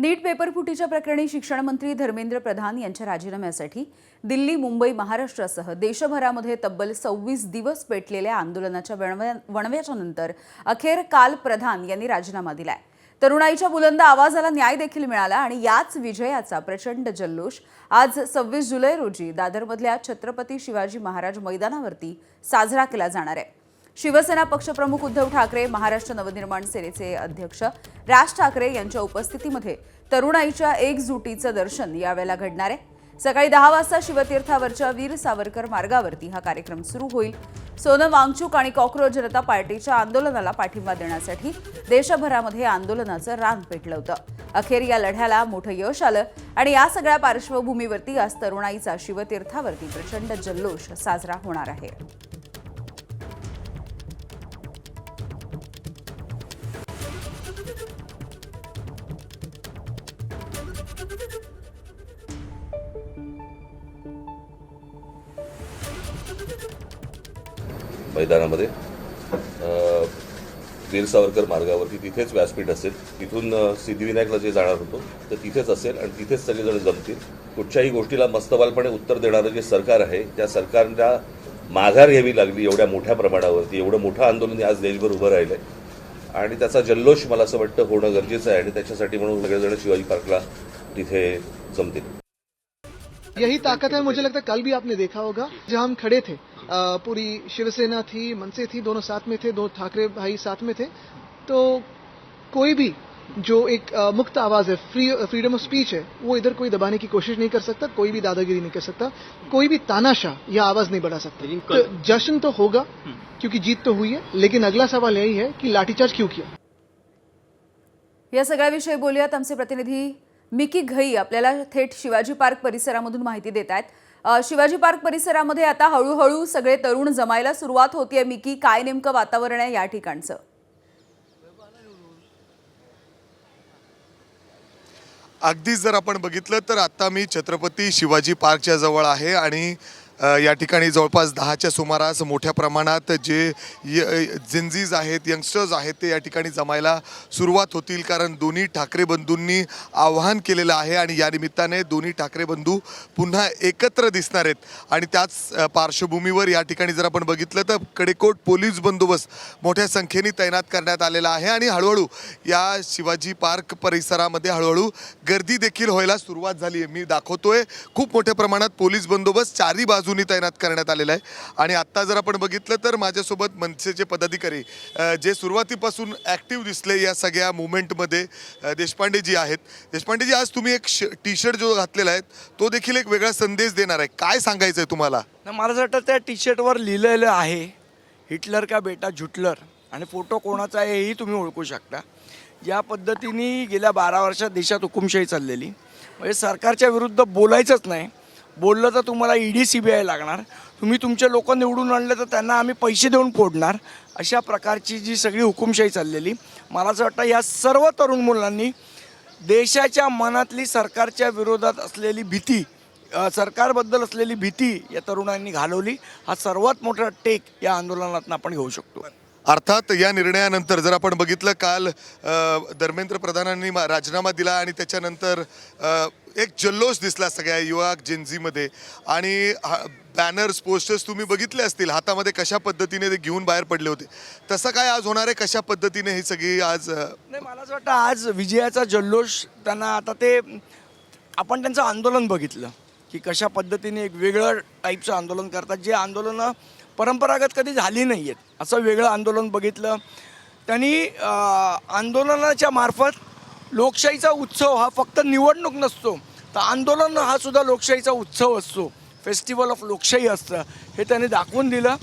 नीट पेपरफुटीच्या प्रकरणी शिक्षण मंत्री धर्मेंद्र प्रधान यांच्या राजीनाम्यासाठी दिल्ली, मुंबई, महाराष्ट्रासह देशभरामध्ये तब्बल 26 दिवस पेटलेल्या आंदोलनाच्या वणव्याच्या नंतर अखेर काल प्रधान यांनी राजीनामा दिलाय। तरुणाईच्या बुलंद आवाजाला न्याय देखील मिळाला आणि याच विजयाचा प्रचंड जल्लोष आज 26 जुलै रोजी दादरमधल्या छत्रपती शिवाजी महाराज मैदानावरती साजरा केला जाणार आहे। शिवसेना पक्षप्रमुख उद्धव ठाकरे, महाराष्ट्र नवनिर्माण सेनेचे अध्यक्ष राज ठाकरे यांच्या उपस्थितीमध्ये तरुणाईच्या एकजुटीचं दर्शन यावेळेला घडणार आहे। सकाळी 10 वाजता शिवतीर्थावरच्या वीर सावरकर मार्गावरती हा कार्यक्रम सुरू होईल। सोनम वांगचूक आणि कॉकरोच जनता पार्टीच्या आंदोलनाला पाठिंबा देण्यासाठी देशभरामध्ये आंदोलनाचं रान पेटलं होतं। अखेर या लढ्याला मोठं यश आलं आणि या सगळ्या पार्श्वभूमीवरती आज तरुणाईचा शिवतीर्थावरती प्रचंड जल्लोष साजरा होणार आहे। मैदानामध्ये वीर सावरकर मार्गावरती तिथेच व्यासपीठ असेल। तिथून सिद्धिविनायकला जे जाणार होतो तर तिथेच असेल आणि तिथेच सगळेजण जमतील। कुठच्याही गोष्टीला मस्तवालपणे उत्तर देणारं जे सरकार आहे त्या सरकारला माघार घ्यावी लागली एवढ्या मोठ्या प्रमाणावरती। एवढं मोठं आंदोलन आज देशभर उभं राहिलंय आणि त्याचा जल्लोष मला असं वाटतं होणं गरजेचं आहे आणि त्याच्यासाठी म्हणून सगळेजण शिवाजी पार्कला तिथे जमतील। यही ताकत है। मुझे लगता है कल भी आपने देखा होगा जहां हम खड़े थे, पूरी शिवसेना थी, मनसे थी, दोनों साथ में थे, दो ठाकरे भाई साथ में थे। तो कोई भी जो एक मुक्त आवाज है, फ्रीडम ऑफ स्पीच है, वो इधर कोई दबाने की कोशिश नहीं कर सकता, कोई भी दादागिरी नहीं कर सकता, कोई भी तानाशाह यह आवाज नहीं बढ़ा सकता। तो जश्न तो होगा क्योंकि जीत तो हुई है, लेकिन अगला सवाल यही है कि लाठीचार्ज क्यों किया। या सगळ्याविषयी बोलूयात। आमचे प्रतिनिधी मिकी घई आपल्याला थेट शिवाजी पार्क परिसरामधून माहिती देत आहेत। शिवाजी पार्क परिसरामध्ये आता हळूहळू सगळे तरुण जमायला सुरुवात होतीये। मिकी, काय नेमकं वातावरण आहे या ठिकाणचं? अगदीच जर आपण बघितलं तर आता मी छत्रपती शिवाजी पार्कच्या जवळ आहे आणि या ठिकाणी जवळपास 10च्या सुमारास मोठ्या प्रमाणात जे जिंजीज आहेत, यंगस्टर्स आहेत ते या ठिकाणी जमायला सुरुवात होतील, कारण दोन्ही ठाकरे बंधूंनी आवाहन केलेलं आहे आणि या निमित्ताने दोन्ही ठाकरे बंधू पुन्हा एकत्र दिसणार आहेत। आणि त्याच पार्श्वभूमीवर या ठिकाणी जर आपण बघितलं तर कडेकोट पोलीस बंदोबस्त मोठ्या संख्येने तैनात करण्यात आलेला आहे आणि हळूहळू या शिवाजी पार्क परिसरामध्ये हळूहळू गर्दी देखील व्हायला सुरुवात झाली आहे। मी दाखवतोय खूप मोठ्या प्रमाणात पोलीस बंदोबस्त चारही बाजूनी तैनात करण्यात आलेला आहे। आणि आता जर आपण बघितलं तर माझ्यासोबत मनसेचे पदाधिकारी जे सुरुवातीपासून ॲक्टिव्ह दिसले या सगळ्या मुवमेंटमध्ये देशपांडेजी आहेत। देशपांडेजी, आज तुम्ही एक टी शर्ट जो घातलेला आहे तो देखील एक वेगळा संदेश देणार आहे, काय सांगायचं आहे तुम्हाला? मला असं वाटतं त्या टी शर्टवर लिहिलेलं आहे हिटलर का बेटा झुटलर आणि फोटो कोणाचा आहे हेही तुम्ही ओळखू शकता। या पद्धतीने गेल्या 12 वर्षात देशात हुकुमशाही चाललेली, म्हणजे सरकारच्या विरुद्ध बोलायचंच नाही, बोललं तर तुम्हाला ईडी CBI लागणार, तुम्ही तुमचे लोक निवडून आणले तर त्यांना आम्ही पैसे देऊन फोडणार, अशा प्रकारची जी सगळी हुकुमशाही चाललेली। मला असं वाटतं या सर्व तरुण मुलांनी देशाच्या मनातली सरकारच्या विरोधात असलेली भीती, सरकारबद्दल असलेली भीती या तरुणांनी घालवली। हा सर्वात मोठा टेक या आंदोलनातून आपण घेऊ शकतो। अर्थात या निर्णयानंतर जर आपण बघितलं काल धर्मेंद्र प्रधानांनी राजीनामा दिला आणि त्याच्यानंतर एक जल्लोष दिसला सगळ्या युवा जेनझीमध्ये आणि बॅनर्स, पोस्टर्स तुम्ही बघितले असतील हातामध्ये कशा पद्धतीने ते घेऊन बाहेर पडले होते। तसं काय आज होणार आहे? कशा पद्धतीने ही सगळी आज नाही, मला असं वाटतं आज विजयाचा जल्लोष त्यांना, आता ते आपण त्यांचं आंदोलन बघितलं की कशा पद्धतीने एक वेगळं टाईपचं आंदोलन करतात, जे आंदोलनं परंपरागत कधी झाली नाही आहेत, असं वेगळं आंदोलन बघितलं त्यांनी। आंदोलनाच्या मार्फत लोकशाहीचा उत्सव हा फक्त निवडणूक नसतो, तर आंदोलन हा सुद्धा लोकशाहीचा उत्सव असतो, फेस्टिवल ऑफ लोकशाही असतं, हे त्यांनी दाखवून दिलं।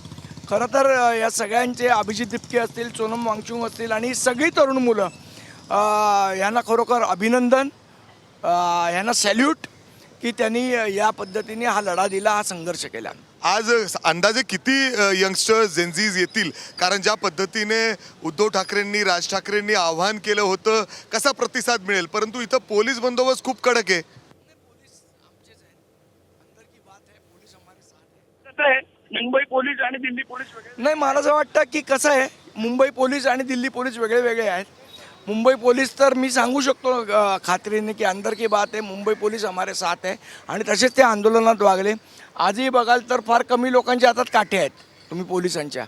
खरं तर या सगळ्यांचे अभिजित दिपके असतील, सोनम वांगचूक असतील आणि सगळी तरुण मुलं, यांना खरोखर अभिनंदन, यांना सॅल्यूट की त्यांनी या पद्धतीने हा लढा दिला, हा संघर्ष केला। आज अंदाजे किती यंगस्टर्स, जेनझीज येतील? कारण ज्या पद्धतीने उद्धव ठाकरेंनी, राज ठाकरेंनी आवाहन केलं होतं, कसा प्रतिसाद मिळेल? परंतु इथं पोलीस बंदोबस्त खूप कडक आहे। मुंबई पोलीस आणि दिल्ली पोलीस वेगळे नाही, मला असं वाटतं की कसं आहे, मुंबई पोलीस आणि दिल्ली पोलीस वेगळे वेगळे आहेत। मुंबई पोलीस तर मी सांगू शकतो खात्रीने की अंदर की बात आहे, मुंबई पोलीस हमारे साथ आहे आणि तसेच ते आंदोलनात वागले. आजही बघाल तर फार कमी लोकांच्या हातात काठे आहेत तुम्ही पोलिसांच्या.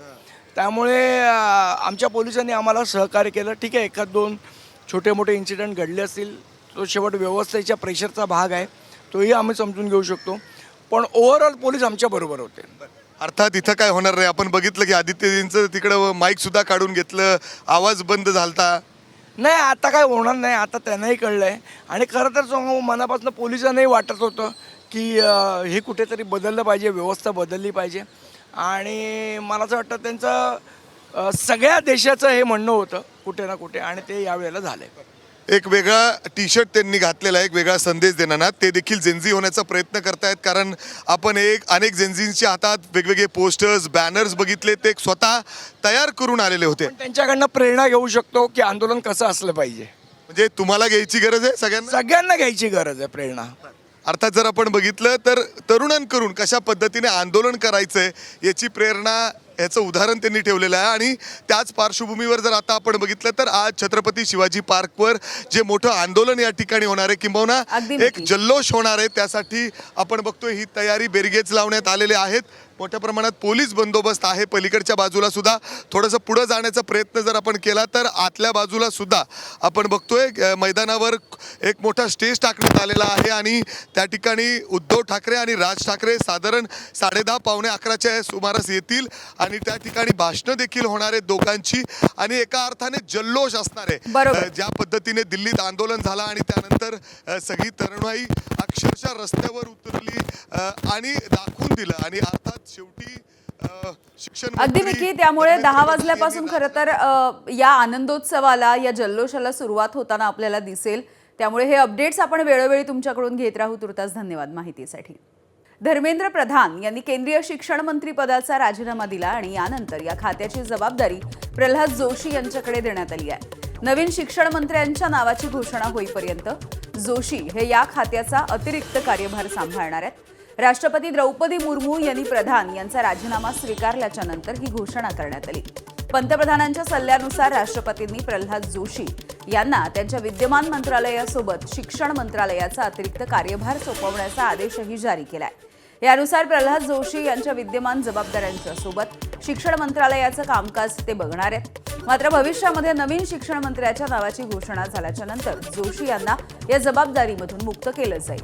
त्यामुळे आमच्या पोलिसांनी आम्हाला सहकार्य केलं. ठीक आहे, एखाद दोन छोटे मोठे इन्सिडेंट घडले असतील, तो शेवट व्यवस्थेच्या प्रेशरचा भाग आहे, तोही आम्ही समजून घेऊ शकतो. पण ओव्हरऑल पोलीस आमच्या बरोबर होते. अर्थात इथं काय होणार नाही. आपण बघितलं की आदित्यजींचं तिकडं माईक सुद्धा काढून घेतलं, आवाज बंद झालता. नाही, आता काय होणार नाही. आता त्यांनाही कळलं आहे आणि खरं तर सांगू, मनापासून पोलिसांनाही वाटत होतं की हे कुठेतरी बदललं पाहिजे, व्यवस्था बदलली पाहिजे. आणि मला असं वाटतं त्यांचं सगळ्या देशाचं हे म्हणणं होतं कुठे ना कुठे, आणि ते यावेळेला झालं आहे. एक वेगळा टी शर्ट त्यांनी घातलेला आहे, एक वेगळा संदेश देणारा. ते देखील जेन्झी होण्याचा प्रयत्न करतायत, कारण आपण अनेक जेन्झींच्या हातात वेगवेगळे पोस्टर्स, बॅनर्स बघितले, ते स्वतः तयार करून आलेले होते. पण त्यांच्याकडनं प्रेरणा घेऊ शकतो की आंदोलन कसं असलं पाहिजे. म्हणजे तुम्हाला घ्यायची गरज आहे सगळ्यांना घ्यायची गरज आहे प्रेरणा. अर्थात जर आपण बघितलं तर तरुणांकडून कशा पद्धतीने आंदोलन करायचंय याची प्रेरणा, याचं उदाहरण त्यांनी ठेवलेलं आहे. आणि त्याच पार्श्वभूमीवर जर आता आपण बघितलं तर आज छत्रपती शिवाजी पार्कवर जे मोठं आंदोलन या ठिकाणी होणार आहे, किंबहुना एक जल्लोष होणार आहे, त्यासाठी आपण बघतोय ही तयारी, बेरिगेज लावण्यात आलेले आहेत. मोठ्या प्रमाणात पोलीस बंदोबस्त आहे. पलीकडच्या बाजूला सुद्धा थोडंसं पुढं जाण्याचा प्रयत्न जर आपण केला तर आतल्या बाजूला सुद्धा आपण बघतोय मैदानावर एक मोठा स्टेज टाकण्यात आलेला आहे आणि त्या ठिकाणी उद्धव ठाकरे आणि राज ठाकरे साधारण 10:30 पावणे 11च्या सुमारास येतील आणि त्या ठिकाणी भाषणं देखील होणार आहेत दोघांची आणि एका अर्थाने जल्लोष असणार आहे. ज्या पद्धतीने दिल्लीत आंदोलन झालं आणि त्यानंतर सगळी तरुणाई अक्षरशः रस्त्यावर उतरली आणि दाखवून दिलं. आणि अर्थात शेवटी शिक्षण अगदी मिकी, त्यामुळे 10 वाजल्यापासून खरं तर या आनंदोत्सवाला, या जल्लोषाला सुरुवात होताना आपल्याला दिसेल. त्यामुळे हे अपडेट्स आपण वेळोवेळी तुमच्याकडून घेत राहू. तुर्तास धन्यवाद माहितीसाठी. धर्मेंद्र प्रधान यांनी केंद्रीय शिक्षण मंत्री पदाचा राजीनामा दिला आणि यानंतर या खात्याची जबाबदारी प्रल्हाद जोशी यांच्याकडे देण्यात आली आहे. नवीन शिक्षण मंत्र्यांच्या नावाची घोषणा होईपर्यंत जोशी हे या खात्याचा अतिरिक्त कार्यभार सांभाळणार आहेत. राष्ट्रपती द्रौपदी मुर्मू यांनी प्रधान यांचा राजीनामा स्वीकारल्याच्या नंतर ही घोषणा करण्यात आली. पंतप्रधानांच्या सल्ल्यानुसार राष्ट्रपतींनी प्रल्हाद जोशी यांना त्यांच्या विद्यमान मंत्रालयासोबत शिक्षण मंत्रालयाचा अतिरिक्त कार्यभार सोपवण्याचा आदेशही जारी केलाय. यानुसार प्रल्हाद जोशी यांच्या विद्यमान जबाबदाऱ्यांच्या सोबत शिक्षण मंत्रालयाचं कामकाज ते बघणार आहेत. मात्र भविष्यामध्ये नवीन शिक्षण मंत्र्याच्या नावाची घोषणा झाल्याच्या नंतर जोशी यांना या जबाबदारीमधून मुक्त केलं जाईल.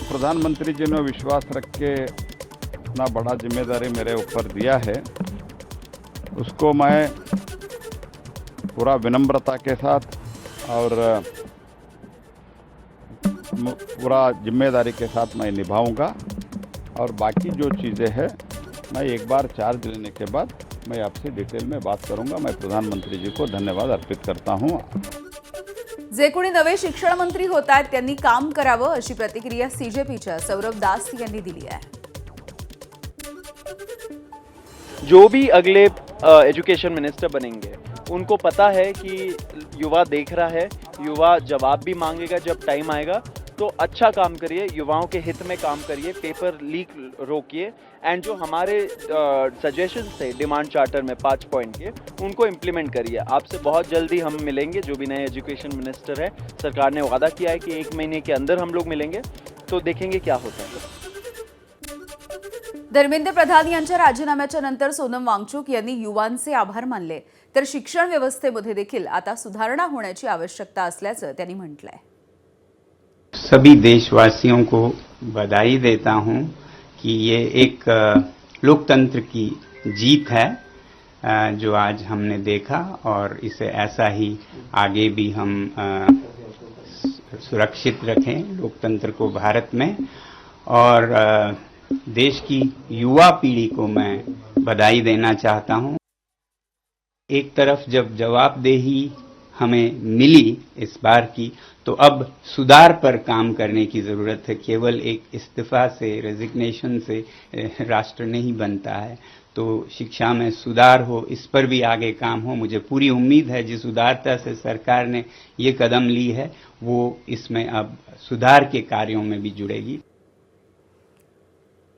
प्रधानमंत्री जी ने विश्वास रख के इतना बड़ा जिम्मेदारी मेरे ऊपर दिया है, उसको मैं पूरा विनम्रता के साथ और पूरा जिम्मेदारी के साथ मैं निभाऊंगा. और बाकी जो चीज़ें हैं मैं एक बार चार्ज लेने के बाद मैं आपसे डिटेल में बात करूंगा. मैं प्रधानमंत्री जी को धन्यवाद अर्पित करता हूं. जे कोणी नवे शिक्षण मंत्री होत आहेत त्यांनी काम करावं, अशी प्रतिक्रिया सीजेपीच्या सौरभ दास यांनी दिली आहे. जो भी अगले एजुकेशन मिनिस्टर बनेंगे उनको पता है कि युवा देख रहा है, युवा जवाब भी मांगेगा जब टाइम आएगा. तो अच्छा काम करिए, युवाओं के हित में काम करिए, पेपर लीक रोकिए एंड जो हमारे सजेशंस थे डिमांड चार्टर में 5 पॉइंट के, उनको इम्प्लीमेंट करिए. आपसे बहुत जल्दी हम मिलेंगे. जो भी नए एजुकेशन मिनिस्टर है, सरकार ने वादा किया है कि 1 महीने के अंदर हम लोग मिलेंगे, तो देखेंगे क्या होता है. धर्मेंद्र प्रधान यांच्या राजीनाम्याच्या नंतर सोनम वांगचुक यांनी युवांचे आभार मानले. तर शिक्षण व्यवस्थेमध्ये देखील आता सुधारणा होण्याची आवश्यकता असल्याचं त्यांनी म्हटलंय. सभी देशवासियों को बधाई देता हूं कि ये एक लोकतंत्र की जीत है जो आज हमने देखा, और इसे ऐसा ही आगे भी हम सुरक्षित रखें लोकतंत्र को भारत में. और देश की युवा पीढ़ी को मैं बधाई देना चाहता हूं. एक तरफ जब जवाबदेही हमें मिली इस बार की, तो अब सुधार पर काम करने की ज़रूरत है. केवल एक इस्तीफा से, रेजिग्नेशन से राष्ट्र नहीं बनता है. तो शिक्षा में सुधार हो, इस पर भी आगे काम हो. मुझे पूरी उम्मीद है जिस उदारता से सरकार ने ये कदम ली है, वो इसमें अब सुधार के कार्यों में भी जुड़ेगी.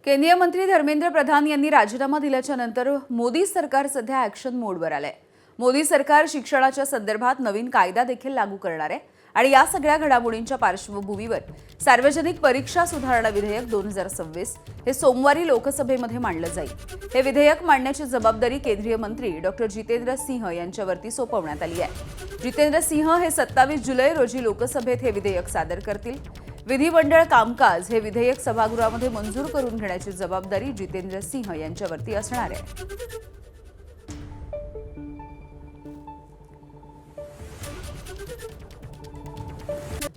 केंद्रीय मंत्री धर्मेंद्र प्रधान यांनी राजीनामा दिल्याच्या नंतर मोदी सरकार सध्या ॲक्शन मोडवर आलंय. मोदी सरकार शिक्षणाच्या संदर्भात नवीन कायदा देखील लागू करणार आहे आणि या सगळ्या घडामोडींच्या पार्श्वभूमीवर सार्वजनिक परीक्षा सुधारणा विधेयक 2026 हे सोमवारी लोकसभेमध्ये मांडलं जाईल. हे विधेयक मांडण्याची जबाबदारी केंद्रीय मंत्री डॉक्टर जितेंद्र सिंह यांच्यावरती सोपवण्यात आली आहे. जितेंद्र सिंह हे 27 जुलै रोजी लोकसभेत हे विधेयक सादर करतील. विधिमंडळ कामकाज हे विधेयक सभागृहामध्ये मंजूर करून घेण्याची जबाबदारी जितेंद्र सिंह यांच्यावरती असणार आहे.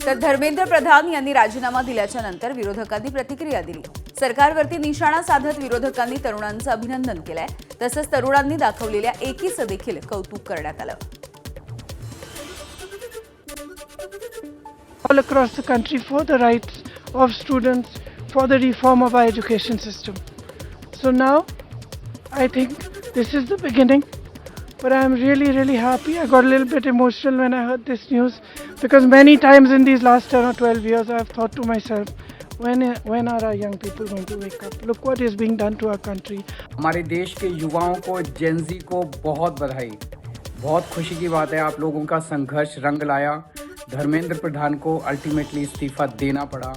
तर धर्मेंद्र प्रधान यांनी राजीनामा दिल्याच्या नंतर विरोधकांनी प्रतिक्रिया दिली. सरकारवरती निशाणा साधत विरोधकांनी तरुणांचं अभिनंदन केलंय. तसंच तरुणांनी दाखवलेल्या एकीचं देखील कौतुक करण्यात आलं. All across the country for the rights of students, for the reform of our education system. So now, I think this is the beginning, but I am really happy. I got a little bit emotional when I heard this news because many times in these last 10 or 12 years I have thought to myself, when are our young people going to wake up? Look what is being done to our country. हमारे देश के युवाओं को, Gen Z को बहुत बधाई. बहुत खुशी की बात है, आप लोगों का संघर्ष रंग लाया. धर्मेंद्र प्रधान को अल्टीमेटली इस्तीफा देना पड़ा.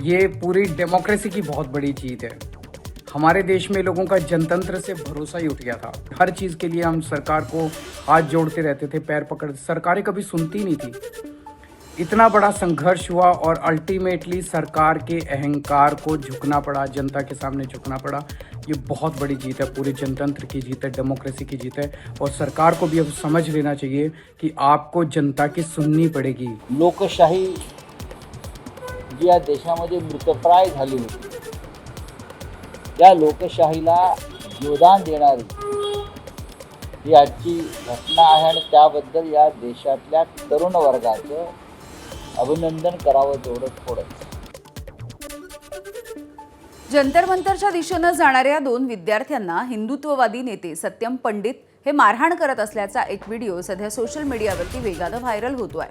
ये पूरी डेमोक्रेसी की बहुत बड़ी जीत है. हमारे देश में लोगों का जनतंत्र से भरोसा ही उठ गया था. हर चीज़ के लिए हम सरकार को हाथ जोड़ते रहते थे, पैर पकड़. सरकारें कभी सुनती नहीं थी. इतना बड़ा संघर्ष हुआ और अल्टीमेटली सरकार के अहंकार को झुकना पड़ा, जनता के सामने झुकना पड़ा. ये बहुत बड़ी जीत है, पूरे जनतंत्र की जीत है, डेमोक्रेसी की जीत है. और सरकार को भी अब समझ लेना चाहिए कि आपको जनता की सुननी पड़ेगी. लोकशाही जी या देशामध्ये मृतप्राय झाली होती, त्या लोकशाहीला योगदान देणारी ही आजची घटना आहे आणि त्याबद्दल या देशातल्या तरुण वर्गाचं अभिनंदन करावं तेवढं थोडंच. जंतर मंतरच्या दिशेनं जाणाऱ्या 2 विद्यार्थ्यांना हिंदुत्ववादी नेते सत्यम पंडित हे मारहाण करत असल्याचा एक व्हिडिओ सध्या सोशल मीडियावरती वेगानं व्हायरल होतोय.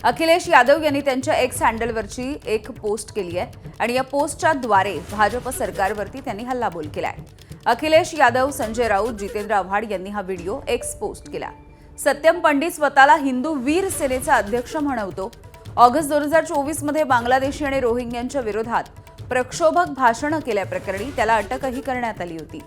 अखिलेश यादव यांनी त्यांच्या एक्स हँडलवरची एक पोस्ट केली आहे आणि या पोस्टच्या द्वारे भाजप सरकारवरती त्यांनी हल्लाबोल केलाय. अखिलेश यादव, संजय राऊत, जितेंद्र आव्हाड यांनी हा व्हिडिओ एक्स पोस्ट केला. सत्यम पंडित स्वतःला हिंदू वीर सेनेचा अध्यक्ष म्हणवतो. ऑगस्ट 2024 मध्ये बांगलादेशी आणि रोहिंग्यांच्या विरोधात प्रक्षोभक भाषणं केल्याप्रकरणी त्याला अटकही करण्यात आली होती.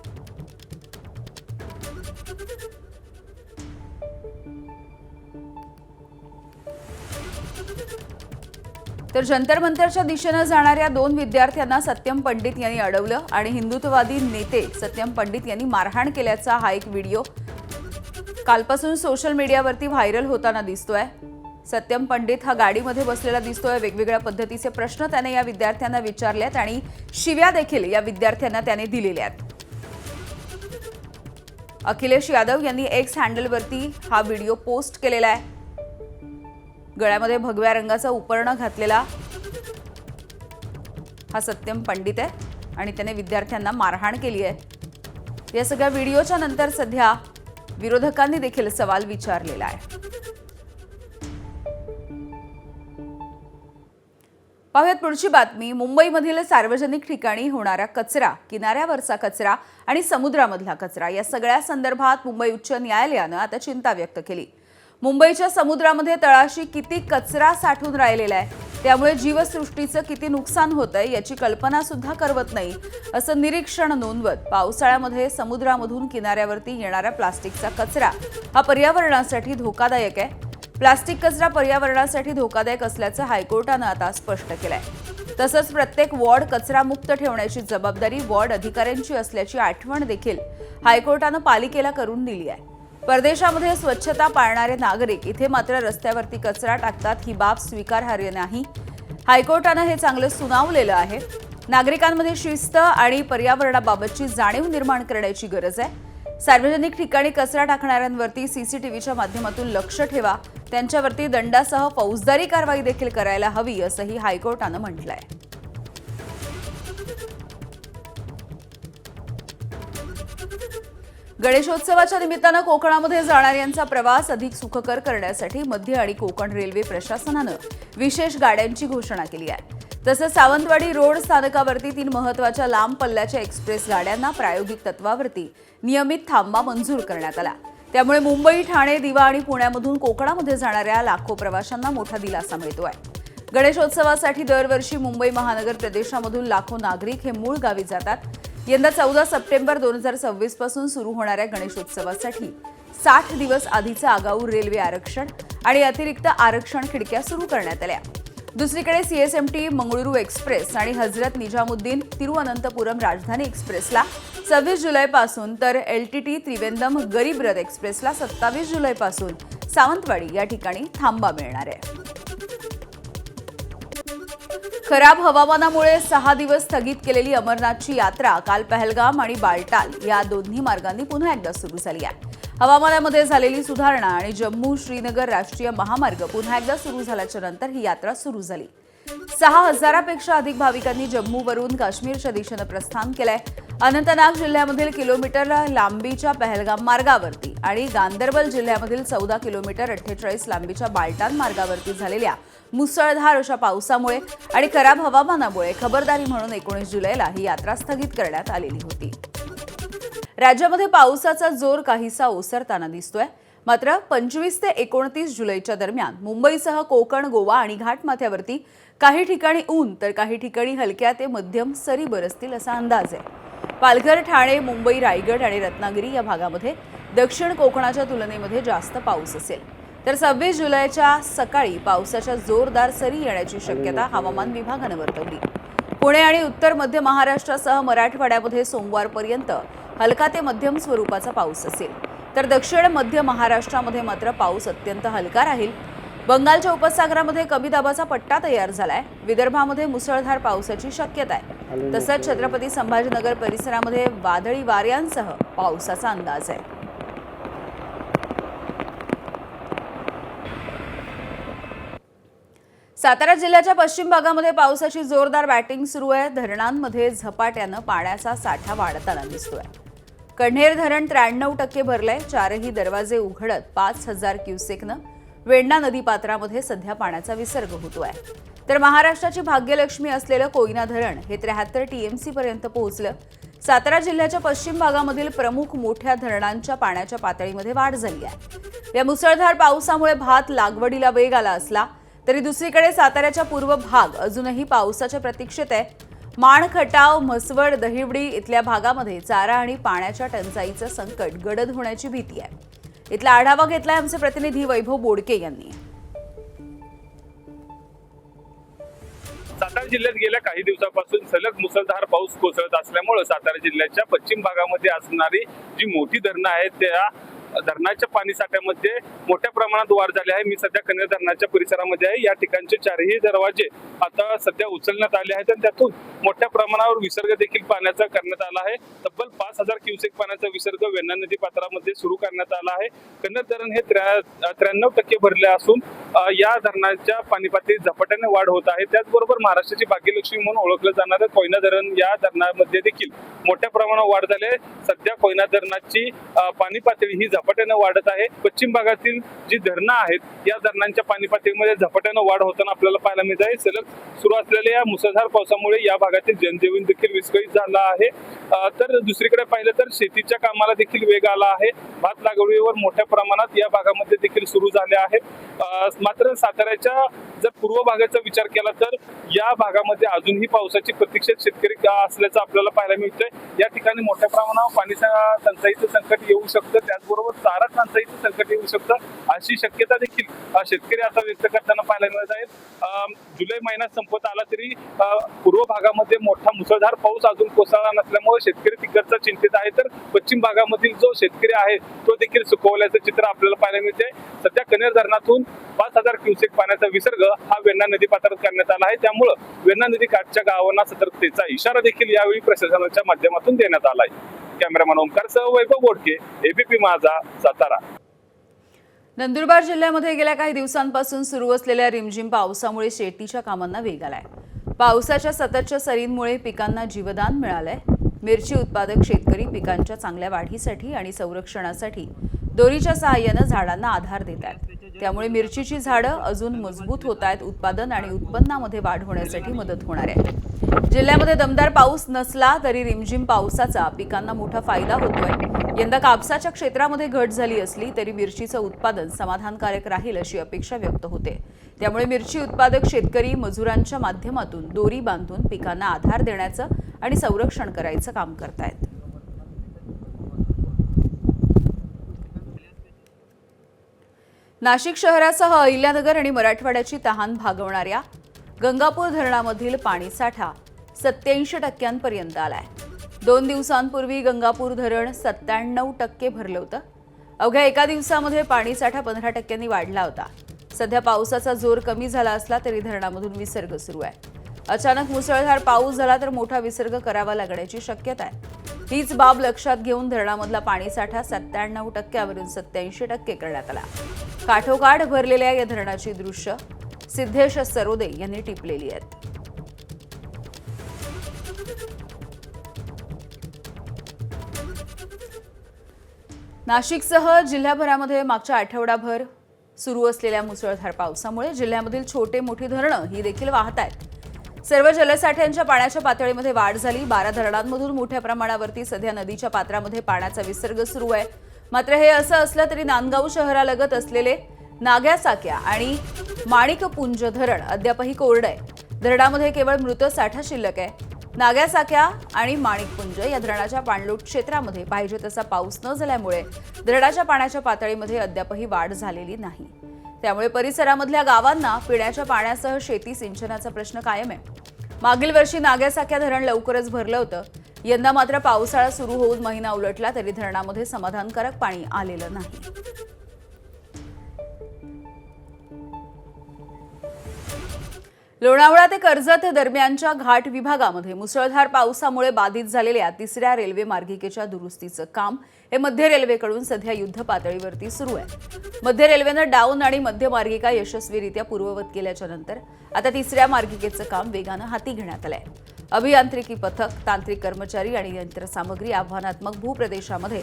तर जंतर मंतरच्या दिशेनं जाणाऱ्या 2 विद्यार्थ्यांना सत्यम पंडित यांनी अडवलं आणि हिंदुत्ववादी नेते सत्यम पंडित यांनी मारहाण केल्याचा हा एक व्हिडिओ कालपासून सोशल मीडियावरती व्हायरल होताना दिसतोय. सत्यम पंडित हा गाडीमध्ये बसलेला दिसतोय. वेगवेगळ्या पद्धतीचे प्रश्न त्याने या विद्यार्थ्यांना विचारलेत आणि शिव्या देखील या विद्यार्थ्यांना त्याने दिलेल्या आहेत. अखिलेश यादव यांनी एक्स हँडलवरती हा व्हिडिओ पोस्ट केलेला आहे. गळ्यामध्ये भगव्या रंगाचा उपरणं घातलेला हा सत्यम पंडित आहे आणि त्याने विद्यार्थ्यांना मारहाण केली आहे. या सगळ्या व्हिडिओच्या नंतर सध्या विरोधकांनी देखील सवाल विचारलेला आहे. पाहूयात पुढची बातमी. मुंबईमधील सार्वजनिक ठिकाणी होणारा कचरा, किनाऱ्यावरचा कचरा आणि समुद्रामधला कचरा या सगळ्या संदर्भात मुंबई उच्च न्यायालयानं आता चिंता व्यक्त केली. मुंबईच्या समुद्रामध्ये तळाशी किती कचरा साठून राहिलेला आहे, त्यामुळे जीवसृष्टीचं किती नुकसान होतंय याची कल्पना सुद्धा करवत नाही, असं निरीक्षण नोंदवत पावसाळ्यामध्ये समुद्रामधून किनाऱ्यावरती येणारा प्लास्टिकचा कचरा हा पर्यावरणासाठी धोकादायक आहे. प्लास्टिक कचरा पर्यावरणासाठी धोकादायक असल्याचं हायकोर्टानं आता स्पष्ट केलंय. तसंच प्रत्येक वॉर्ड कचरामुक्त ठेवण्याची जबाबदारी वॉर्ड अधिकाऱ्यांची असल्याची आठवण देखील हायकोर्टानं पालिकेला करून दिली आहे. परदेशामध्ये स्वच्छता पाळणारे नागरिक इथे मात्र रस्त्यावरती कचरा टाकतात, ही बाब स्वीकारार्ह नाही. हायकोर्टानं हे चांगलं सुनावलेलं आहे. नागरिकांमध्ये शिस्त आणि पर्यावरणाबाबतची जाणीव निर्माण करण्याची गरज आहे. सार्वजनिक ठिकाणी कचरा टाकणाऱ्यांवरती सीसीटीव्हीच्या माध्यमातून लक्ष ठेवा, त्यांच्यावरती दंडासह फौजदारी कारवाई देखील करायला हवी, असंही हायकोर्टानं म्हटलंय. गणेशोत्सवाच्या निमित्तानं कोकणामध्ये जाणाऱ्यांचा प्रवास अधिक सुखकर करण्यासाठी मध्य आणि कोकण रेल्वे प्रशासनानं विशेष गाड्यांची घोषणा केली आहे. तसंच सावंतवाडी रोड स्थानकावरती 3 महत्त्वाच्या लांब पल्ल्याच्या एक्सप्रेस गाड्यांना प्रायोगिक तत्वावरती नियमित थांबा मंजूर करण्यात आला. त्यामुळे मुंबई, ठाणे, दिवा आणि पुण्यामधून कोकणामध्ये जाणाऱ्या लाखो प्रवाशांना मोठा दिलासा मिळतोय. गणेशोत्सवासाठी दरवर्षी मुंबई महानगर प्रदेशामधून लाखो नागरिक हे मूळ गावी जातात. यंदा 14 सप्टेंबर 2026 पासून सुरू होणाऱ्या गणेशोत्सवासाठी 60 दिवस आधीचं आगाऊ रेल्वे आरक्षण आणि अतिरिक्त आरक्षण खिडक्या सुरू करण्यात आल्या. दुसरीकडे CSMT मंगळुरू एक्सप्रेस आणि हजरत निजामुद्दीन तिरुअनंतपुरम राजधानी एक्सप्रेसला 26 जुलैपासून तर LTT त्रिवेंद्रम गरीब रथ एक्सप्रेसला 27 जुलैपासून सावंतवाडी या ठिकाणी थांबा मिळणार आहे. खराब हवामानामुळे 6 दिवस स्थगित केलेली अमरनाथची यात्रा काल पहलगाम आणि बालटाल या दोन्ही मार्गांनी पुन्हा एकदा सुरू झाली आहे. हवामानामध्ये झालेली सुधारणा आणि जम्मू श्रीनगर राष्ट्रीय महामार्ग पुन्हा एकदा सुरू झाल्याच्या नंतर ही यात्रा सुरू झाली. 6,000पेक्षा अधिक भाविकांनी जम्मूवरून काश्मीरच्या दिशेनं प्रस्थान केलंय. अनंतनाग जिल्ह्यामधील किलोमीटर लांबीच्या पहलगाम मार्गावरती आणि गांदरबल जिल्ह्यामधील 14 किलोमीटर 48 लांबीच्या बालटाल मार्गावरती झालेल्या मुसळधार अशा पावसामुळे आणि खराब हवामानामुळे खबरदारी म्हणून 19 जुलैला ही यात्रा स्थगित करण्यात आलेली होती. राज्यामध्ये पावसाचा जोर काहीसा ओसरताना दिसतोय. मात्र 25 ते 29 जुलैच्या दरम्यान मुंबईसह कोकण, गोवा आणि घाटमाथ्यावरती काही ठिकाणी ऊन तर काही ठिकाणी हलक्या ते मध्यम सरी बरसतील असा अंदाज आहे. पालघर, ठाणे, मुंबई, रायगड आणि रत्नागिरी या भागामध्ये दक्षिण कोकणाच्या तुलनेमध्ये जास्त पाऊस असेल. तर 26 जुलैच्या सकाळी पावसाच्या जोरदार सरी येण्याची शक्यता हवामान विभागानं वर्तवली. पुणे आणि उत्तर मध्य महाराष्ट्रासह मराठवाड्यामध्ये सोमवारपर्यंत हलका ते मध्यम स्वरूपाचा पाऊस असेल. तर दक्षिण मध्य महाराष्ट्रामध्ये मात्र पाऊस अत्यंत हलका राहील. बंगालच्या उपसागरामध्ये कमी दाबाचा पट्टा तयार झालाय. विदर्भामध्ये मुसळधार पावसाची शक्यता आहे. तसंच छत्रपती संभाजीनगर परिसरामध्ये वादळी वाऱ्यांसह पावसाचा अंदाज आहे. सातारा जिल्ह्याच्या पश्चिम भागामध्ये पावसाची जोरदार बॅटिंग सुरू आहे. धरणांमध्ये झपाट्यानं पाण्याचा साठा वाढताना दिसतोय. कण्हेर धरण 93% भरलंय. 4ही दरवाजे उघडत 5,000 क्युसेकनं वेण्णा नदीपात्रामध्ये सध्या पाण्याचा विसर्ग होतोय. तर महाराष्ट्राची भाग्यलक्ष्मी असलेलं कोयना धरण हे 73 TMC पर्यंत पोहोचलं. सातारा जिल्ह्याच्या पश्चिम भागामधील प्रमुख मोठ्या धरणांच्या पाण्याच्या पातळीमध्ये वाढ झाली आहे. या मुसळधार पावसामुळे भात लागवडीला वेग आला असला तरी दुसरीकडे साताऱ्याचा पूर्व भाग अजूनही पावसाच्या प्रतीक्षेत आहे. माण, खटाव, म्हसवड, दहिवडी इथल्या भागामध्ये चारा आणि पाण्याच्या टंचाईचं संकट गडद होण्याची भीती आहे. इथला आढावा घेतलाय आमचे प्रतिनिधी वैभव बोडके यांनी. सातारा जिल्ह्यात गेल्या काही दिवसापासून सलग मुसळधार पाऊस कोसळत असल्यामुळे सातारा जिल्ह्याच्या पश्चिम भागामध्ये असणारी जी मोठी धरणं आहेत त्या धरणाच्या पाणी साठ्यामध्ये मोठ्या प्रमाणात वाढ झाली आहे. मी सध्या कण्हेर धरणाच्या परिसरामध्ये आहे. या ठिकाणचे 4ही दरवाजे आता सध्या उचलण्यात आले आहेत आणि त्यातून मोठ्या प्रमाणावर विसर्ग देखील पाण्याचा करण्यात आला आहे. तब्बल 5,000 क्युसेक पाण्याचा विसर्ग वेण्णा नदी पात्रामध्ये सुरू करण्यात आला आहे. कण्हेर धरण हे 93% भरले असून या धरणाच्या पाणी पातळीत झपाट्याने वाढ होत आहे. त्याचबरोबर महाराष्ट्राची भाग्यलक्ष्मी म्हणून ओळखलं जाणारं कोयना धरण या धरणामध्ये देखील मोठ्या प्रमाणावर वाढ झाली आहे. सध्या कोयना धरणाची पाणी पातळी ही झपाट्यानं वाढत आहे. पश्चिम भागातील जी धरणं आहेत या धरणांच्या पाणी पातळीमध्ये झपाट्यानं वाढ होताना आपल्याला पाहायला मिळत आहे. सलग सुरू असलेल्या या मुसळधार पावसामुळे या भागातील जनजीवन देखील विस्कळीत झाला आहे. तर दुसरीकडे पाहिलं तर शेतीच्या कामाला देखील वेग आला आहे. भात लागवडीवर मोठ्या प्रमाणात या भागामध्ये देखील सुरू झाले आहे. मात्र साताऱ्याच्या जर पूर्व भागाचा विचार केला तर या भागामध्ये अजूनही पावसाची प्रतीक्षेत शेतकरी असल्याचं आपल्याला पाहायला मिळतंय. या ठिकाणी मोठ्या प्रमाणावर पाणी टंचाईचं संकट येऊ शकतं. त्याचबरोबर चारा टंचाईचं संकट येऊ शकतं अशी शक्यता देखील शेतकरी आता व्यक्त करताना पाहायला मिळत आहेत. जुलै महिना संपत आला तरी पूर्व भागामध्ये मोठा मुसळधार पाऊस अजून कोसळला नसल्यामुळे शेतकरी तिकडचा चिंतित आहे. तर पश्चिम भागामधील जो शेतकरी आहे तो देखील सुकवल्याचं चित्र आपल्याला पाहायला मिळते. सध्या कण्हेर धरणातून 5,000 क्युसेक पाण्याचा विसर्ग हा वेण्णा नदी पात्रात करण्यात आला आहे. त्यामुळे वेण्णा नदी काठच्या गावांना सतर्कतेचा इशारा देखील यावेळी प्रशासनाच्या माध्यमातून देण्यात आला आहे. कॅमेरामॅन ओमकारसह वैभव बोडके, ABP माझा, सातारा. नंदुरबार जिल्ह्यामध्ये गेल्या काही दिवसांपासून सुरू असलेल्या रिमझिम पावसामुळे शेतीच्या कामांना वेग आलाय. पावसाच्या सततच्या सरींमुळे पिकांना जीवदान मिळालंय. मिरची उत्पादक शेतकरी पिकांच्या चांगल्या वाढीसाठी आणि संरक्षणासाठी दोरीच्या सहाय्यानं झाडांना आधार देत आहेत. त्यामुळे मिरचीची झाडं अजून मजबूत होत आहेत. उत्पादन आणि उत्पन्नामध्ये वाढ होण्यासाठी मदत होणार आहे. जिल्ह्यामध्ये दमदार पाऊस नसला तरी रिमझिम पावसाचा पिकांना मोठा फायदा होतोय. यंदा कापसाच्या क्षेत्रामध्ये घट झाली असली तरी मिरचीचं उत्पादन समाधानकारक राहील अशी अपेक्षा व्यक्त होते. त्यामुळे मिरची उत्पादक शेतकरी मजुरांच्या माध्यमातून दोरी बांधून पिकांना आधार देण्याचं आणि संरक्षण करायचं काम करतायत. नाशिक शहरासह अहिल्यानगर आणि मराठवाड्याची तहान भागवणाऱ्या गंगापूर धरणामधील पाणीसाठा 87% आलाय. 2 दिवसांपूर्वी गंगापूर धरण 97% भरलं होतं. अवघ्या एका दिवसामध्ये पाणीसाठा 15% वाढला होता. सध्या पावसाचा जोर कमी झाला असला तरी धरणामधून विसर्ग सुरू आहे. अचानक मुसळधार पाऊस झाला तर मोठा विसर्ग करावा लागण्याची शक्यता आहे. हीच बाब लक्षात घेऊन धरणामधला पाणीसाठा 97% वरून 87% करण्यात आला. काठोकाठ भरलेल्या या धरणाची दृश्य सिद्धेश सरोदे यांनी टिपलेली आहेत. नाशिकसह जिल्ह्याभरामध्ये मागच्या आठवडाभर सुरू असलेल्या मुसळधार पावसामुळे जिल्ह्यामधील छोटे मोठी धरणं ही देखील वाहत आहेत. सर्व जलसाठ्यांच्या पाण्याच्या पातळीमध्ये वाढ झाली. 12 धरणांमधून मोठ्या प्रमाणावरती सध्या नदीच्या पात्रामध्ये पाण्याचा विसर्ग सुरू आहे. मात्र हे असं असलं तरी नांदगाव शहरालगत असलेले नाग्यासाक्या आणि माणिकपुंज धरण अद्यापही कोरडं आहे. धरणामध्ये केवळ मृत साठा शिल्लक आहे. नाग्यासाक्या आणि माणिकपुंज या धरणाच्या पाणलोट क्षेत्रामध्ये पाहिजे तसा पाऊस न झाल्यामुळे धरणाच्या पाण्याच्या पातळीमध्ये अद्यापही वाढ झालेली नाही. त्यामुळे परिसरामधल्या गावांना पिण्याच्या पाण्यासह शेती सिंचनाचा प्रश्न कायम आहे. मागील वर्षी नाग्यासाक्या धरण लवकरच भरलं होतं. यंदा मात्र पावसाळा सुरू होऊन महिना उलटला तरी धरणामध्ये समाधानकारक पाणी आलेलं नाही. लोणावळा ते कर्जत दरम्यानच्या घाट विभागामध्ये मुसळधार पावसामुळे बाधित झालेल्या 3ऱ्या रेल्वे मार्गिकेच्या दुरुस्तीचं काम हे मध्य रेल्वेकडून सध्या युद्ध पातळीवरती सुरू आहे. मध्य रेल्वेनं डाऊन आणि मध्य मार्गिका यशस्वीरित्या पूर्ववत केल्याच्या नंतर आता 3ऱ्या मार्गिकेचं काम वेगानं हाती घेण्यात आलंय. अभियांत्रिकी पथक, तांत्रिक कर्मचारी आणि यंत्रसामग्री आव्हानात्मक भूप्रदेशामध्ये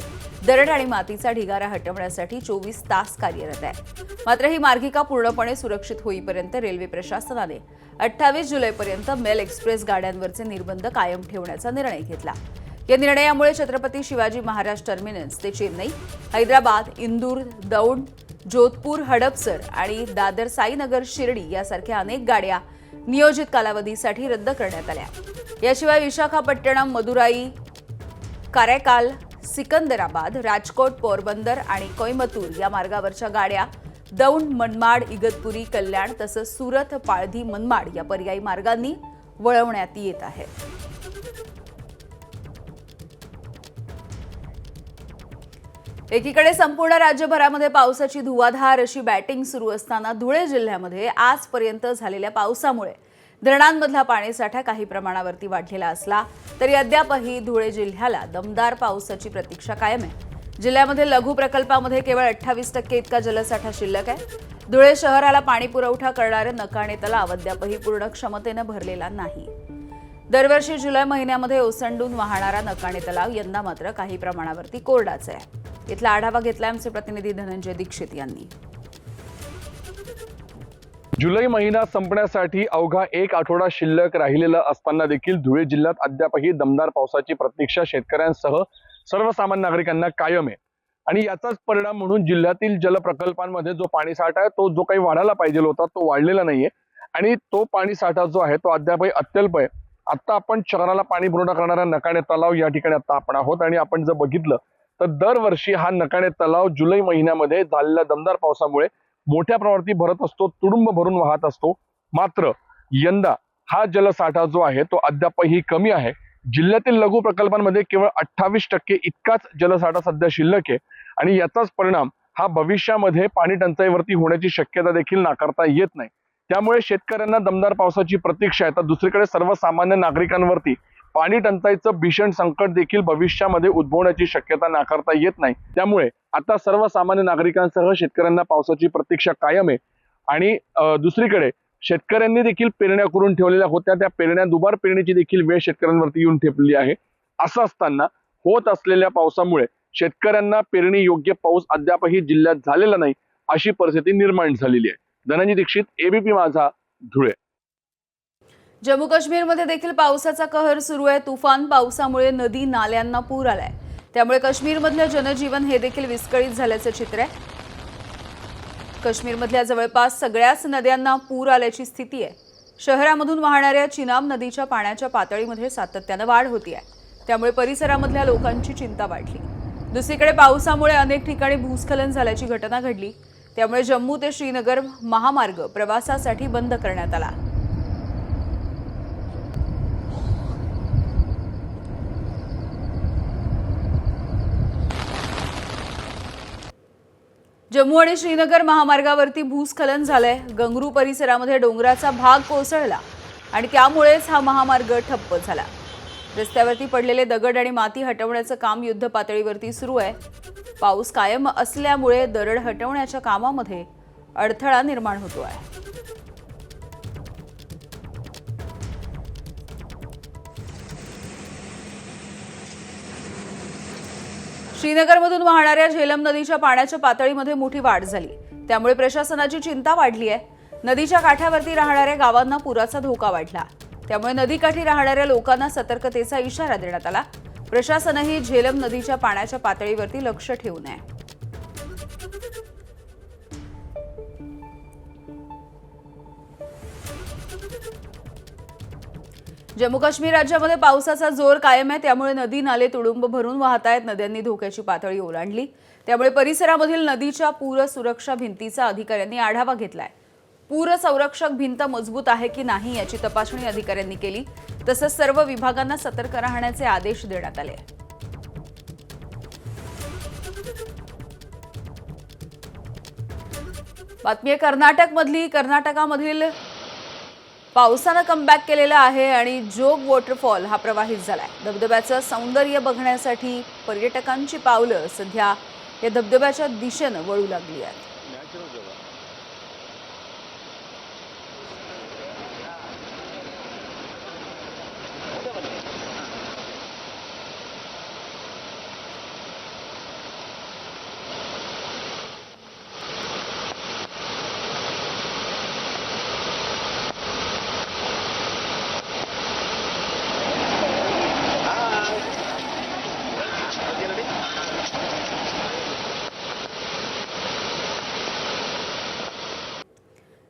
दरड आणि मातीचा ढिगारा हटवण्यासाठी 24 तास कार्यरत आहे. मात्र ही मार्गिका पूर्णपणे सुरक्षित होईपर्यंत रेल्वे प्रशासनाने 28 जुलैपर्यंत मेल एक्सप्रेस गाड्यांवरचे निर्बंध कायम ठेवण्याचा निर्णय घेतला. या निर्णयामुळे छत्रपती शिवाजी महाराज टर्मिनस ते चेन्नई, हैदराबाद, इंदूर, दौंड, जोधपूर, हडपसर आणि दादर साईनगर शिर्डी यासारख्या अनेक गाड्या नियोजित कालावधीसाठी रद्द करण्यात आल्या. याशिवाय विशाखापट्टणम, मदुराई, कारेकाल, सिकंदराबाद, राजकोट, पोरबंदर आणि कोयंबतूर या मार्गावरच्या गाड्या दौंड, मनमाड, इगतपुरी, कल्याण तसंच सुरत, पाळधी, मनमाड या पर्यायी मार्गांनी वळवण्यात येत आहे. एकीकडे संपूर्ण राज्यभरामध्ये पावसाची धुवाधार अशी बॅटिंग सुरू असताना धुळे जिल्ह्यामध्ये आजपर्यंत झालेल्या पावसामुळे धरणांमधला पाणीसाठा काही प्रमाणावरती वाढलेला असला तरी अद्यापही धुळे जिल्ह्याला दमदार पावसाची प्रतीक्षा कायम आहे. जिल्ह्यामध्ये लघु प्रकल्पामध्ये केवळ 28% इतका जलसाठा शिल्लक आहे. धुळे शहराला पाणी पुरवठा करणारे नकाणे तलाव अद्यापही पूर्ण क्षमतेनं भरलेला नाही. दरवर्षी जुलै महिन्यामध्ये ओसंडून वाहणारा नकाणे तलाव यंदा मात्र काही प्रमाणावरती कोरडाच आहे. इथला आढावा घेतला आमचे प्रतिनिधी धनंजय दीक्षित यांनी. जुलै महिना संपण्यासाठी अवघा 1 आठवडा शिल्लक राहिलेला असताना देखील धुळे जिल्ह्यात अद्यापही दमदार पावसाची प्रतीक्षा शेतकऱ्यांसह सर्वसामान्य नागरिकांना कायम आहे. आणि याचाच परिणाम म्हणून जिल्ह्यातील जलप्रकल्पांमध्ये जो पाणीसाठा आहे तो जो काही वाढायला पाहिजे होता तो वाढलेला नाहीये. आणि तो पाणीसाठा जो आहे तो अद्यापही अत्यल्प आहे. आता आपण शहराला पाणी पुरवठा करणारा नकाणे तलाव या ठिकाणी आता आपण आहोत. आणि आपण जर बघितलं तर दरवर्षी हा नकाणे तलाव जुलै महिन्यामध्ये झालेल्या दमदार पावसामुळे मोठ्या प्रमाणावरती भरत असतो, तुडुंब भरून वाहत असतो. मात्र यंदा हा जलसाठा जो आहे तो अद्यापही कमी आहे. जिल्ह्यातील लघु प्रकल्पांमध्ये केवळ 28% इतकाच जलसाठा सध्या शिल्लक आहे. आणि याचाच परिणाम हा भविष्यामध्ये पाणी टंचाईवरती होण्याची शक्यता देखील नाकारता येत नाही. त्यामुळे शेतकऱ्यांना दमदार पावसाची प्रतीक्षा आहे. तर दुसरीकडे सर्वसामान्य नागरिकांवरती पाणी टंचाईचं भीषण संकट देखील भविष्यामध्ये उद्भवण्याची शक्यता नाकारता येत नाही. त्यामुळे आता सर्वसामान्य नागरिकांसह शेतकऱ्यांना पावसाची प्रतीक्षा कायम आहे. आणि दुसरीकडे शेतकऱ्यांनी देखील पेरण्या करून ठेवलेल्या होत्या, त्या पेरण्या दुबार पेरणीची देखील वेळ शेतकऱ्यांवरती येऊन ठेपलेली आहे. असं असताना होत असलेल्या पावसामुळे शेतकऱ्यांना पेरणी योग्य पाऊस अद्यापही जिल्ह्यात झालेला नाही. अशी परिस्थिती निर्माण झालेली आहे। धनंजय दीक्षित, एबीपी माझा, धुळे। जम्मू काश्मीरमध्ये देखील पावसाचा कहर सुरू आहे। तुफान पावसामुळे नदी नाल्यांना पूर आलाय, त्यामुळे काश्मीरमधलं जनजीवन हे देखील विस्कळीत झाल्याचं चित्र आहे। काश्मीरमधल्या जवळपास सगळ्याच नद्यांना पूर आल्याची स्थिती आहे। शहरामधून वाहणाऱ्या चिनाब नदीच्या पाण्याच्या पातळीमध्ये सातत्यानं वाढ होती आहे, त्यामुळे परिसरामधल्या लोकांची चिंता वाढली। दुसरीकडे पावसामुळे अनेक ठिकाणी भूस्खलन झाल्याची घटना घडली, त्यामुळे जम्मू ते श्रीनगर महामार्ग प्रवासासाठी बंद करण्यात आला। जम्मू आणि श्रीनगर महामार्गावरती भूस्खलन झालंय। गंगरू परिसरामध्ये डोंगराचा भाग कोसळला आणि त्यामुळेच हा महामार्ग ठप्प झाला। रस्त्यावरती पडलेले दगड आणि माती हटवण्याचं काम युद्ध पातळीवरती सुरू आहे। पाऊस कायम असल्यामुळे दरड हटवण्याच्या कामामध्ये अडथळा निर्माण होतो आहे। श्रीनगरमधून वाहणाऱ्या झेलम नदीच्या पाण्याच्या पातळीमध्ये मोठी वाढ झाली, त्यामुळे प्रशासनाची चिंता वाढली आहे। नदीच्या काठावरती राहणाऱ्या गावांना पुराचा धोका वाढला, त्यामुळे नदीकाठी राहणाऱ्या लोकांना सतर्कतेचा इशारा देण्यात आला। प्रशासनही झेलम नदीच्या पाण्याच्या पातळीवरती लक्ष ठेवून आहे। जम्मू काश्मीर राज्यामध्ये पावसाचा जोर कायम आहे, त्यामुळे नदी नाले तुडुंब भरून वाहत आहेत। नद्यांनी धोक्याची पातळी ओलांडली, त्यामुळे परिसरामधील नदीच्या पूर सुरक्षा भिंतीचा अधिकाऱ्यांनी आढावा घेतलाय। पूर संरक्षक भिंत मजबूत आहे की नाही याची तपासणी अधिकाऱ्यांनी केली, तसंच सर्व विभागांना सतर्क राहण्याचे आदेश देण्यात आले। बातमी कर्नाटकामधील पावसानं कमबॅक केलेला आहे आणि जोग वॉटरफॉल हा प्रवाहित झालाय। धबधब्याचं सौंदर्य बघण्यासाठी पर्यटकांची पावलं सध्या या धबधब्याच्या दिशेनं वळू लागली आहेत।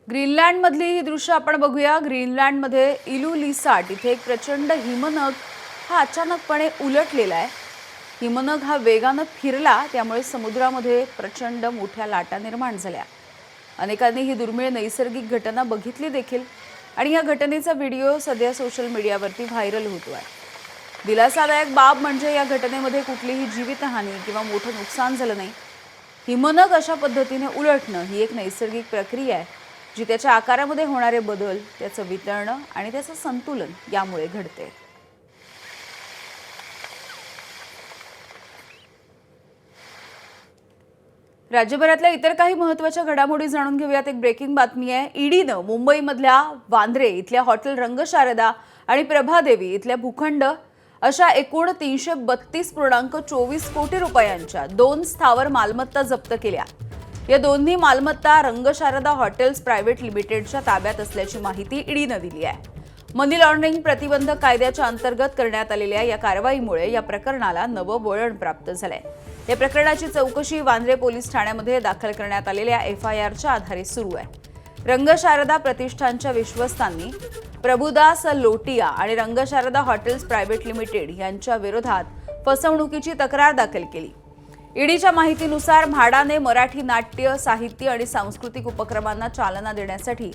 ग्रीनलँडमधली ही दृश्य आपण बघूया। ग्रीनलँडमध्ये इलुलिसाट इथे एक प्रचंड हिमनग हा अचानकपणे उलटलेला आहे। हिमनग हा वेगानं फिरला, त्यामुळे समुद्रामध्ये प्रचंड मोठ्या लाटा निर्माण झाल्या। अनेकांनी ही दुर्मिळ नैसर्गिक घटना बघितली देखील आणि या घटनेचा व्हिडिओ सध्या सोशल मीडियावरती व्हायरल होतो आहे। दिलासादायक बाब म्हणजे या घटनेमध्ये कुठलीही जीवितहानी किंवा मोठं नुकसान झालं नाही। हिमनग अशा पद्धतीने उलटणं ही एक नैसर्गिक प्रक्रिया आहे, जी त्याच्या आकारामध्ये होणारे बदल, त्याचं वितळणं आणि त्याचं संतुलन यामुळे घडते। राज्यभरातल्या इतर काही महत्त्वाच्या घडामोडी जाणून घेऊयात। एक ब्रेकिंग बातमी आहे। ईडीनं मुंबईमधल्या वांद्रे इथल्या हॉटेल रंगशारदा आणि प्रभादेवी इथल्या भूखंड अशा एकूण 332.24 कोटी रुपयांच्या 2 स्थावर मालमत्ता जप्त केल्या। या दोन्ही मालमत्ता रंगशारदा हॉटेल्स प्रायव्हेट लिमिटेडच्या ताब्यात असल्याची माहिती ईडीनं दिली आहे। मनी लॉन्ड्रिंग प्रतिबंधक कायद्याच्या अंतर्गत करण्यात आलेल्या या कारवाईमुळे या प्रकरणाला नवं वळण प्राप्त झालंय। या प्रकरणाची चौकशी वांद्रे पोलीस ठाण्यामध्ये दाखल करण्यात आलेल्या एफआयआरच्या आधारे सुरू आहे। रंगशारदा प्रतिष्ठानच्या विश्वस्तांनी प्रभुदास लोटिया आणि रंगशारदा हॉटेल्स प्रायव्हेट लिमिटेड यांच्या विरोधात फसवणुकीची तक्रार दाखल केली। ईडीच्या माहितीनुसार म्हाडाने मराठी नाट्य, साहित्य आणि सांस्कृतिक उपक्रमांना चालना देण्यासाठी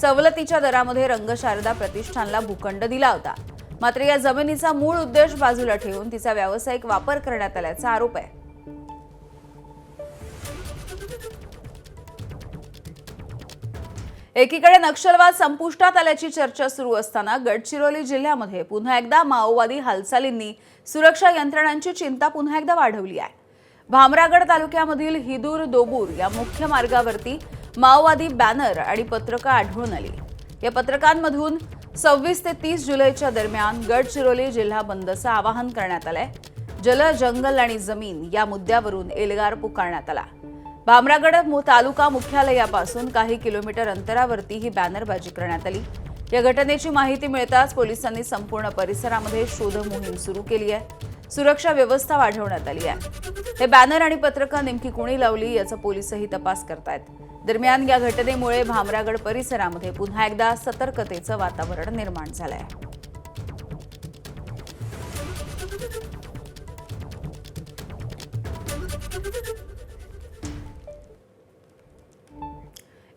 सवलतीच्या दरामध्ये रंगशारदा प्रतिष्ठानला भूखंड दिला होता। मात्र या जमिनीचा मूळ उद्देश बाजूला ठेवून तिचा व्यावसायिक वापर करण्यात आल्याचा आरोप आहे। एकीकडे नक्षलवाद संपुष्टात आल्याची चर्चा सुरू असताना गडचिरोली जिल्ह्यामध्ये पुन्हा एकदा माओवादी हालचालींनी सुरक्षा यंत्रणांची चिंता पुन्हा एकदा वाढवली आहे। भामरागड तालुक्यामधील हिदूर दोबूर या मुख्य मार्गावरती माओवादी बॅनर आणि पत्रकं आढळून आली। या पत्रकांमधून 26 ते 30 जुलैच्या दरम्यान गडचिरोली जिल्हा बंदचं आवाहन करण्यात आलंय। जल, जंगल आणि जमीन या मुद्द्यावरून एल्गार पुकारण्यात आला। भामरागड तालुका मुख्यालयापासून काही किलोमीटर अंतरावरती ही बॅनरबाजी करण्यात आली। या घटनेची माहिती मिळताच पोलिसांनी संपूर्ण परिसरामध्ये शोध मोहीम सुरू केली आहे। सुरक्षा व्यवस्था वाढवण्यात आली आहे। हे बॅनर आणि पत्रकं नेमकी कोणी लावली याचा पोलीसही तपास करतायत। दरम्यान या घटनेमुळे भामरागड परिसरामध्ये पुन्हा एकदा सतर्कतेचं वातावरण निर्माण झालं आहे।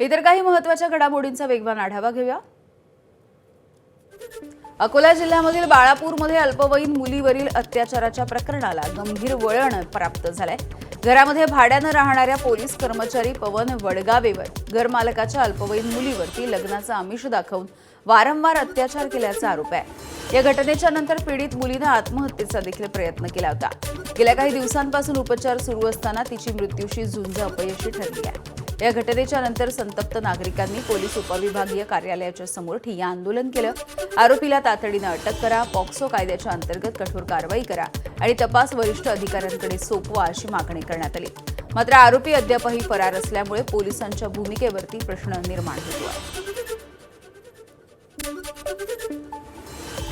इतर काही महत्त्वाच्या घडामोडींचा वेगवान आढावा घेऊया। अकोला जिल्ह्यामधील बाळापूरमध्ये अल्पवयीन मुलीवरील अत्याचाराच्या प्रकरणाला गंभीर वळण प्राप्त झालंय। घरामध्ये भाड्यानं राहणाऱ्या पोलीस कर्मचारी पवन वडगावेवर घरमालकाच्या अल्पवयीन मुलीवरती लग्नाचं आमिष दाखवून वारंवार अत्याचार केल्याचा आरोप आहे। या घटनेच्या नंतर पीडित मुलीनं आत्महत्येचा देखील प्रयत्न केला होता। गेल्या काही दिवसांपासून उपचार सुरू असताना तिची मृत्यूशी झुंज अपयशी ठरली आहे। या घटनेच्या नंतर संतप्त नागरिकांनी पोलीस उपविभागीय कार्यालयाच्या समोर ठिय्या आंदोलन केलं। आरोपीला तातडीनं अटक करा, पॉक्सो कायद्याच्या अंतर्गत कठोर कारवाई करा आणि तपास वरिष्ठ अधिकाऱ्यांकडे सोपवा अशी मागणी करण्यात आली। मात्र आरोपी अद्यापही फरार असल्यामुळे पोलिसांच्या भूमिकेवरती प्रश्न निर्माण होतो आहे।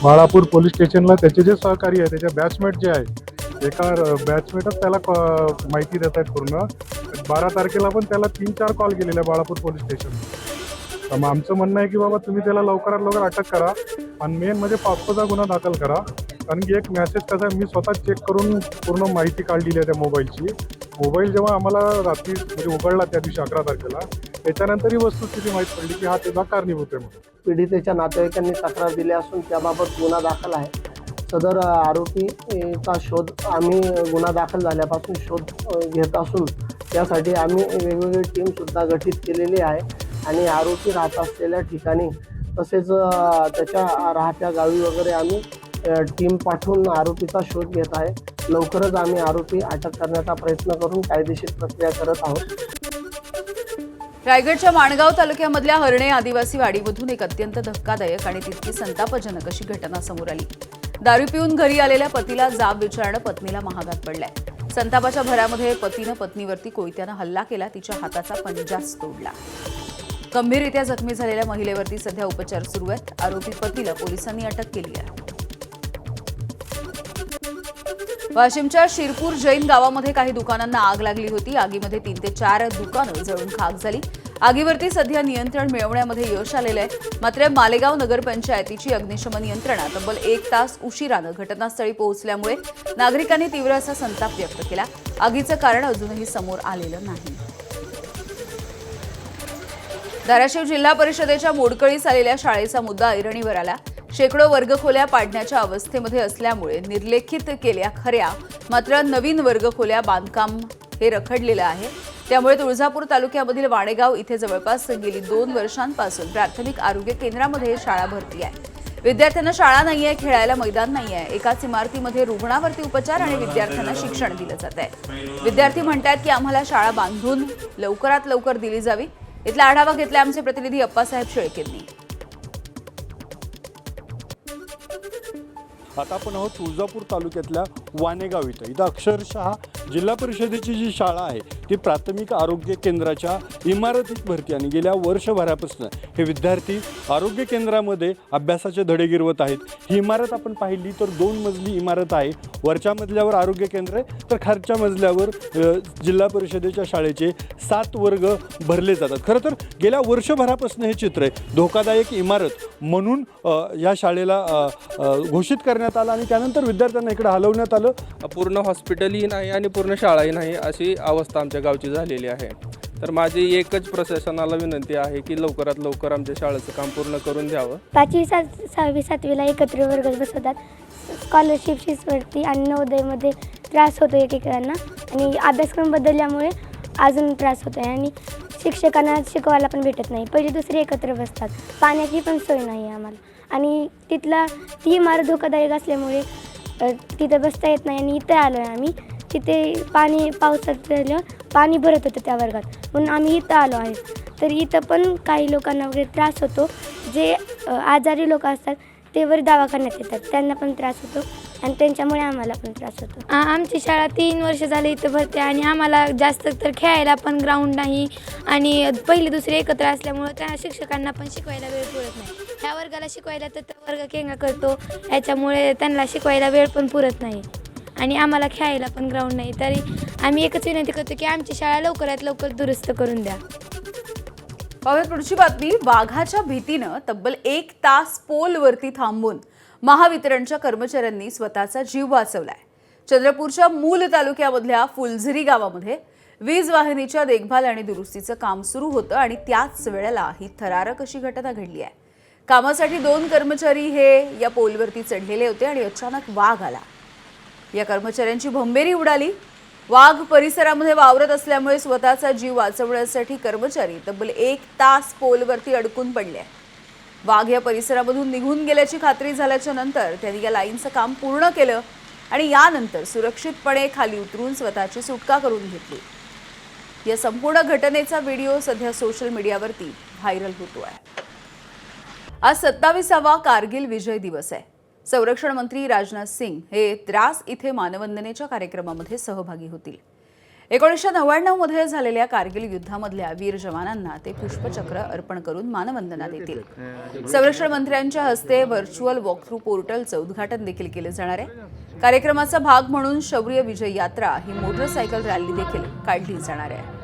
बाळापूर पोलीस स्टेशनला त्याचे जे सहकारी आहे, त्याचे बॅचमेट जे आहे, एका बॅचमेटच त्याला माहिती देत आहेत पूर्ण। 12 तारखेला पण त्याला 3-4 कॉल केलेले बाळापूर पोलीस स्टेशन। मग आमचं म्हणणं आहे की बाबा तुम्ही त्याला लवकरात लवकर अटक करा आणि मेन म्हणजे पॉक्सोचा गुन्हा दाखल करा। कारण की एक मेसेज कसा आहे, मी स्वतः चेक करून पूर्ण माहिती काढलेली आहे त्या मोबाईलची। मोबाईल जेव्हा आम्हाला रात्री म्हणजे उघडला त्या दिवशी 11 तारखेला, त्याच्यानंतर ही वस्तुस्थिती माहीत पडली की हा त्याचा कारणीभूत आहे म्हणून। पीडितेच्या नातेवाईकांनी तक्रार दिली असून त्याबाबत गुन्हा दाखल आहे। सदर आरोपीचा शोध आम्ही गुन्हा दाखल झाल्यापासून शोध घेत असून त्यासाठी आम्ही वेगवेगळी टीमसुद्धा गठीत केलेली आहे आणि आरोपी राहत असलेल्या ठिकाणी तसेच त्याच्या राहत्या गावी वगैरे आम्ही टीम पाठवून आरोपीचा शोध घेत आहे। लवकरच आम्ही आरोपी अटक करण्याचा प्रयत्न करून कायदेशीर प्रक्रिया करत आहोत। रायगडच्या माणगाव तालुक्यामधल्या हरणे आदिवासी वाडीमधून एक अत्यंत धक्कादायक आणि तितकी संतापजनक अशी घटना समोर आली। दारू पिऊन घरी आलेल्या पतीला जाब विचारणं पत्नीला महागात पडलंय। संतापाच्या भरामध्ये पतीनं पत्नीवरती कोयत्यानं हल्ला केला, तिच्या हाताचा पंजाच तोडला। गंभीररित्या जखमी झालेल्या महिलेवरती सध्या उपचार सुरू आहेत। आरोपी पतीला पोलिसांनी अटक केली आहे। वाशिमच्या शिरपूर जैन गावामध्ये काही दुकानांना आग लागली होती। आगीमध्ये 3 ते 4 दुकानं जळून खाक झाली। आगीवरती सध्या नियंत्रण मिळवण्यामध्ये यश आलेलं आहे। मात्र मालेगाव नगरपंचायतीची अग्निशमन यंत्रणा तब्बल 1 तास उशिरानं घटनास्थळी पोहोचल्यामुळे नागरिकांनी तीव्र असा संताप व्यक्त केला। आगीचं कारण अजूनही समोर आलेलं नाही। धाराशिव जिल्हा परिषदेच्या मोडकळीस आलेल्या शाळेचा मुद्दा ऐरणीवर आला। शेकडो वर्गखोल्या पाडण्याच्या अवस्थेमध्ये असल्यामुळे निर्लेखित केल्या खऱ्या, मात्र नवीन वर्गखोल्या बांधकाम हे रखडलेलं आहे। त्यामुळे तुळजापूर तालुक्यामधील वाणेगाव इथे जवळपास गेली 2 वर्षांपासून प्राथमिक आरोग्य केंद्रामध्ये शाळा भरती आहे। विद्यार्थ्यांना शाळा नाहीये, खेळायला मैदान नाहीये। एकाच इमारतीमध्ये रुग्णावरती उपचार आणि विद्यार्थ्यांना शिक्षण दिलं जात आहे। विद्यार्थी म्हणतात की आम्हाला शाळा बांधून लवकरात लवकर दिली जावी। इथला आढावा घेतला आमचे प्रतिनिधी अप्पासाहेब शेळकेंनी। आता आपण आहोत तुळजापूर तालुक्यातल्या वाणेगाव इथं अक्षरशः जिल्हा परिषदेची जी शाळा आहे ती प्राथमिक आरोग्य केंद्राच्या इमारतीत भरती आणि गेल्या वर्षभरापासून हे विद्यार्थी आरोग्य केंद्रामध्ये अभ्यासाचे धडे गिरवत आहेत। ही इमारत आपण पाहिली तर 2 मजली इमारत आहे। वरच्या मजल्यावर आरोग्य केंद्र आहे तर खालच्या मजल्यावर जिल्हा परिषदेच्या शाळेचे 7 वर्ग भरले जातात। खरं तर गेल्या वर्षभरापासून हे चित्र आहे। धोकादायक इमारत म्हणून या शाळेला घोषित करण्यात आलं आणि त्यानंतर विद्यार्थ्यांना इकडे हलवण्यात आलं। पूर्ण हॉस्पिटलही नाही आणि पूर्ण शाळाही नाही अशी अवस्था आमच्या गावची झालेली आहे। तर माझी एकच प्रशासनाला विनंती आहे की लवकरात लवकर आमच्या शाळेचं काम पूर्ण करून द्यावं। 5वी 6वी 7वीला एकत्र वर्ग बसवतात। स्कॉलरशिप शिष्यवृत्ती आणि नवोदयमध्ये त्रास होतो एकेकांना आणि अभ्यासक्रम बदलल्यामुळे अजून त्रास होतो आहे आणि शिक्षकांना शिकवायला पण भेटत नाही। पहिली दुसरी एकत्र बसतात। पाण्याची पण सोय नाही आहे आम्हाला आणि ती इमारत धोकादायक असल्यामुळे तिथं बसता येत नाही आणि इथं आलो आहे आम्ही। तिथे पावसात पाणी भरत होतं त्या वर्गात, म्हणून आम्ही इथं आलो आहे। तर इथं पण काही लोकांना वगैरे त्रास होतो, जे आजारी लोक असतात ते वर दवाखान्यात येतात, त्यांना पण त्रास होतो। आणि त्यांच्यामुळे आम्हाला पण त्रास होतो. आमची शाळा 3 वर्ष झाले इथं भरते आणि आम्हाला जास्त तर खेळायला पण ग्राउंड नाही आणि पहिली दुसरी एकत्र असल्यामुळं त्या शिक्षकांना पण शिकवायला वेळ पुरत नाही. ह्या वर्गाला शिकवायला तर त्या वर्ग केंगा करतो, याच्यामुळे त्यांना शिकवायला वेळ पण पुरत नाही आणि आम्हाला खेळायला पण ग्राउंड नाही. तरी आम्ही एकच विनंती करतो की आमची शाळा लवकरात लवकर दुरुस्त करून द्या. पाहूयात पुढची बातमी. वाघाच्या भीतीनं तब्बल 1 तास पोलवरती थांबून महावितरणच्या कर्मचाऱ्यांनी स्वतःचा जीव वाचवलाय. चंद्रपूरच्या मूल तालुक्यामधल्या फुलझरी गावामध्ये वीज वाहिनीच्या देखभाल आणि दुरुस्तीचं काम सुरू होतं आणि त्याच वेळेला ही थरारक अशी घटना घडली आहे. कामासाठी 2 कर्मचारी हे या पोलवरती चढलेले होते आणि अचानक वाघ आला. या कर्मचाऱ्यांची भंबेरी उडाली. वाघ परिसरामध्ये वावरत असल्यामुळे स्वतःचा जीव वाचवण्यासाठी कर्मचारी तब्बल 1 तास पोलवरती अडकून पडले. वाघ या परिसरामधून निघून गेल्याची खात्री झाल्याच्या नंतर त्यांनी या लाईनचं काम पूर्ण केलं आणि यानंतर सुरक्षितपणे खाली उतरून स्वतःची सुटका करून घेतली. या संपूर्ण घटनेचा व्हिडिओ सध्या सोशल मीडियावरती व्हायरल होतो आहे. आज 27वा कारगिल विजय दिवस आहे. संरक्षण मंत्री राजनाथ सिंग हे द्रास इथे मानवंदनेच्या कार्यक्रमामध्ये सहभागी होतील. 1999 मध्ये झालेल्या कारगिल युद्धामधल्या वीर जवानांना ते पुष्पचक्र अर्पण करून मानवंदना देतील. संरक्षण मंत्र्यांच्या हस्ते व्हर्च्युअल वॉकथ्रू पोर्टलचं उद्घाटन देखील केलं जाणार आहे. कार्यक्रमाचा भाग म्हणून शौर्य विजय यात्रा ही मोटरसायकल रॅली देखील काढली जाणार आहे.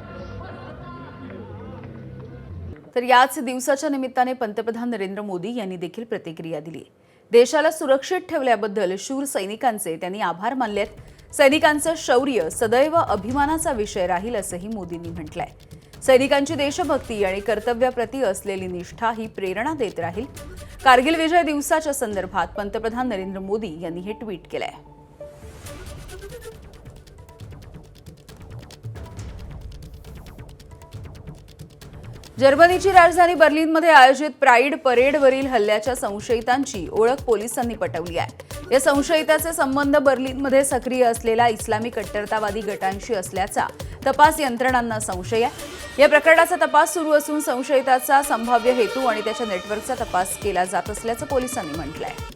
तर याच दिवसाच्या निमित्ताने पंतप्रधान नरेंद्र मोदी यांनी देखील प्रतिक्रिया दिली. देशाला सुरक्षित ठेवल्याबद्दल शूर सैनिकांचे त्यांनी आभार मानलेत. सैनिकांचं शौर्य सदैव अभिमानाचा विषय राहील असंही मोदींनी म्हटलंय. सैनिकांची देशभक्ती आणि कर्तव्याप्रती असलेली निष्ठा ही प्रेरणा देत राहील. कारगिल विजय दिवसाच्या संदर्भात पंतप्रधान नरेंद्र मोदी यांनी हे ट्विट केलंय. जर्मनीची राजधानी बर्लिनमध्ये आयोजित प्राईड परेडवरील हल्ल्याच्या संशयितांची ओळख पोलिसांनी पटवली आहे. या संशयिताचे संबंध बर्लिनमध्ये सक्रिय असलेल्या इस्लामी कट्टरतावादी गटांशी असल्याचा तपास यंत्रणांना संशय आहे. या प्रकरणाचा तपास सुरू असून संशयिताचा संभाव्य हेतू आणि त्याच्या नेटवर्कचा तपास केला जात असल्याचं पोलिसांनी म्हटलंय.